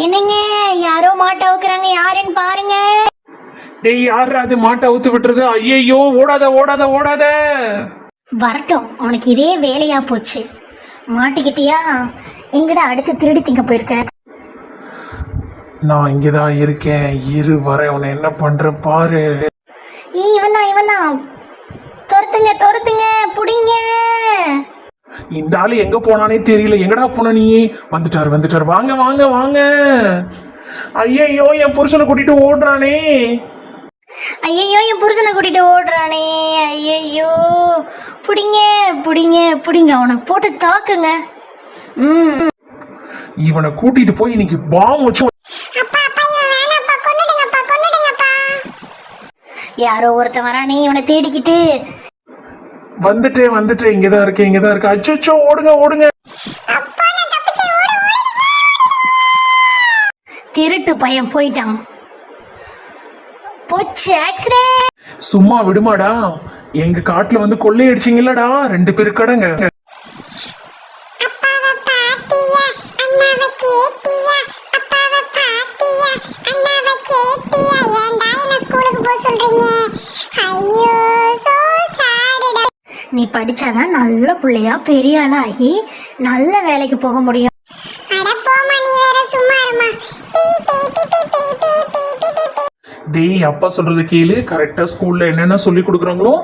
என்னங்க யாரோ மாட்டை அவுக்குறாங்க, யாருன்னு பாருங்க. டேய் யார் அது மாட்டை அவுத்து விட்டுறது? ஐயோ ஓடாத ஓடாத ஓடாத. வரட்டும், உனக்கு இதே வேலையா போச்சு. மாட்டிக்கிட்டியா? எங்கடா அடுத்து திருடி திங்க போயிருக்க? நான் இங்கதான் இருக்கேன், இரு வரேன், உன்னை என்ன பண்ற பாரு. இவன் துரத்துங்க துரத்துங்க, புடிங்க. இந்த ஆளு எங்க போனானே தெரியல. எங்கடா போன நீ? வந்துட்டாரு, வாங்க வாங்க வாங்க. ஐயோ என் புருஷனை கூட்டிட்டு ஓடுறானே. ஐயோ என் புருஷனை கூட்டிட்டு ஓடுறானே. ஐயோ புடிங்க புடிங்க புடிங்க, அவனை போட்டு தாக்குங்க. இவனை கூட்டிட்டு போய் இன்னைக்கு பாம் வச்சு. யாரோ ஒருத்தன் வரானே இவனை தேடிக்கிட்டு. வந்துட்டேன் இங்கதான் இருக்கேன். அச்சோ ஓடுங்க. திருட்டு பையன் போயிட்டான். போச்சு ஆக்சிடென்ட். சும்மா விடுமாடா, எங்க காட்டுல வந்து கொள்ளையடிச்சிங்களடா 2 பேரு கடங்க. நீ படிச்சாதான் நல்ல பிள்ளையா பெரிய ஆளாகி நல்ல வேலைக்கு போக முடியும். டேய் அப்பா சொல்றது கேளு. கரெக்டா ஸ்கூல்ல என்னென்ன சொல்லி கொடுக்குறாங்களோ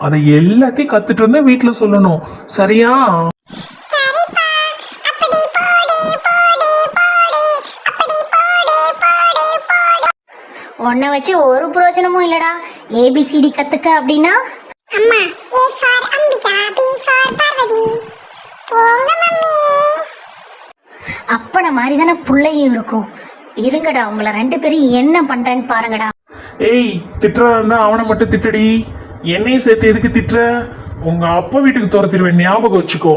அதை எல்லாத்தையும் கத்துட்டு வந்து வீட்டுல சொல்லணும், சரியா? உன்னை வச்சு ஒரு பிரயோஜனமும் இல்லடா. ஏபிசிடி கத்துக்க அப்படின்னா அப்பன மாதிரி தானே பிள்ளையும் இருக்கும். இருங்கடா, உங்களை 2 பேரும் என்ன பண்றேன்னு பாருங்கடா. ஏய் திட்டுறதா இருந்தா அவனை மட்டும் திட்டடி, என்னையும் சேர்த்து எதுக்கு திட்டுற? உங்க அப்பா வீட்டுக்கு துரத்திடுவேன், ஞாபகம் வச்சுக்கோ.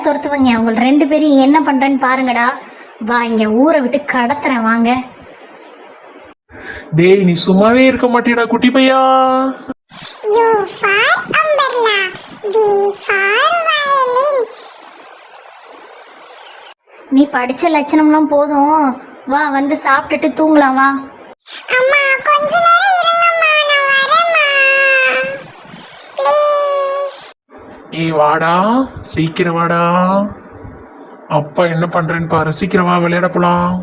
துரத்துவீங்க. உங்களை 2 பேரும் என்ன பண்றேன்னு பாருங்கடா. வா, இங்க ஊரை விட்டு கடத்துறேன், வாங்க. டேய் நீ சும்மாவே இருக்க மாட்டியடா குட்டி பையா. நீ படிச்ச லட்சணம்லாம் போதும், வா வந்து சாப்பிட்டுட்டு தூங்கலாம், வா. ஏய் வாடா, சீக்கிரம் வாடா. அப்பா என்ன பண்றேன்னு பாரு, சீக்கிரம் வா, விளையாட போலாம்.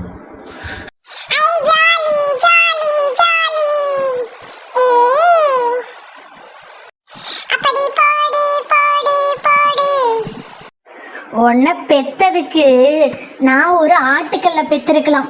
உன்னை பெத்ததுக்கு நான் ஒரு ஆட்டுக்கல்ல பெத்திருக்கலாம்.